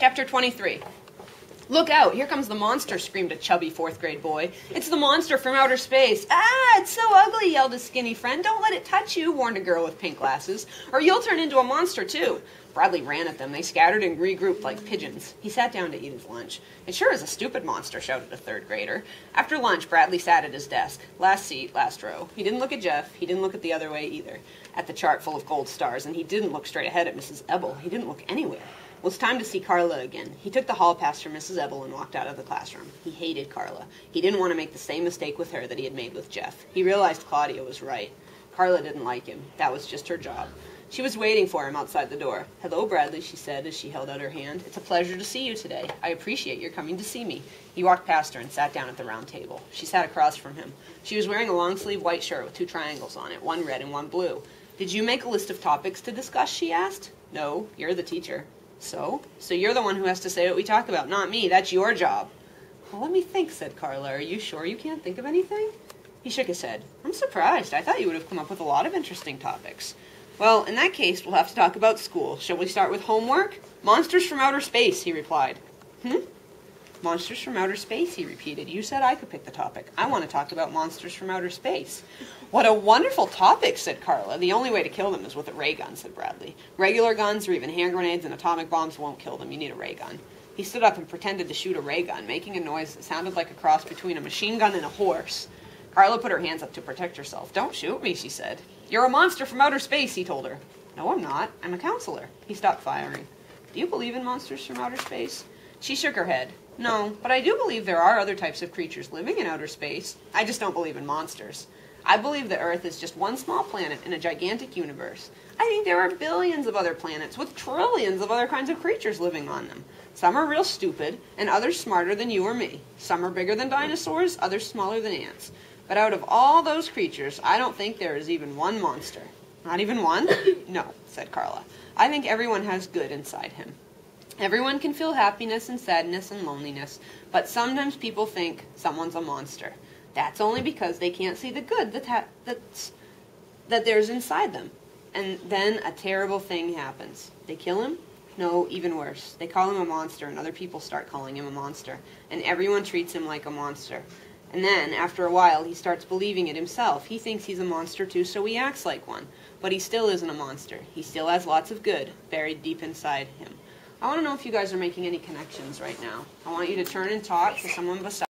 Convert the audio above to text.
Chapter 23. Look out, here comes the monster, screamed a chubby fourth-grade boy. It's the monster from outer space. Ah, it's so ugly, yelled his skinny friend. Don't let it touch you, warned a girl with pink glasses, or you'll turn into a monster, too. Bradley ran at them. They scattered and regrouped like pigeons. He sat down to eat his lunch. It sure is a stupid monster, shouted a third grader. After lunch, Bradley sat at his desk. Last seat, last row. He didn't look at Jeff. He didn't look at the other way either, at the chart full of gold stars, and he didn't look straight ahead at Mrs. Ebel. He didn't look anywhere. It was time to see Carla again. He took the hall pass from Mrs. Ebel and walked out of the classroom. He hated Carla. He didn't want to make the same mistake with her that he had made with Jeff. He realized Claudia was right. Carla didn't like him. That was just her job. She was waiting for him outside the door. "Hello, Bradley," she said as she held out her hand. "It's a pleasure to see you today. I appreciate your coming to see me." He walked past her and sat down at the round table. She sat across from him. She was wearing a long-sleeve white shirt with 2 triangles on it, one red and one blue. "Did you make a list of topics to discuss?" she asked. "No, you're the teacher." So you're the one who has to say what we talk about, not me. That's your job." "Well, let me think," said Carla. "Are you sure you can't think of anything?" He shook his head. "I'm surprised. I thought you would have come up with a lot of interesting topics." "Well, in that case, we'll have to talk about school. Shall we start with homework?" "Monsters from outer space," he replied. "Monsters from outer space," he repeated. "You said I could pick the topic. I want to talk about monsters from outer space." "What a wonderful topic," said Carla. "The only way to kill them is with a ray gun," said Bradley. "Regular guns or even hand grenades and atomic bombs won't kill them. You need a ray gun." He stood up and pretended to shoot a ray gun, making a noise that sounded like a cross between a machine gun and a horse. Carla put her hands up to protect herself. "Don't shoot me," she said. "You're a monster from outer space," he told her. "No, I'm not. I'm a counselor." He stopped firing. "Do you believe in monsters from outer space?" She shook her head. "No, but I do believe there are other types of creatures living in outer space. I just don't believe in monsters. I believe the Earth is just one small planet in a gigantic universe. I think there are billions of other planets with trillions of other kinds of creatures living on them. Some are real stupid, and others smarter than you or me. Some are bigger than dinosaurs, others smaller than ants. But out of all those creatures, I don't think there is even one monster." "Not even one?" "No," said Carla. "I think everyone has good inside him. Everyone can feel happiness and sadness and loneliness, but sometimes people think someone's a monster. That's only because they can't see the good that there's inside them. And then a terrible thing happens. They kill him? No, even worse. They call him a monster, and other people start calling him a monster, and everyone treats him like a monster. And then, after a while, he starts believing it himself. He thinks he's a monster too, so he acts like one. But he still isn't a monster. He still has lots of good buried deep inside him." I want to know if you guys are making any connections right now. I want you to turn and talk to someone beside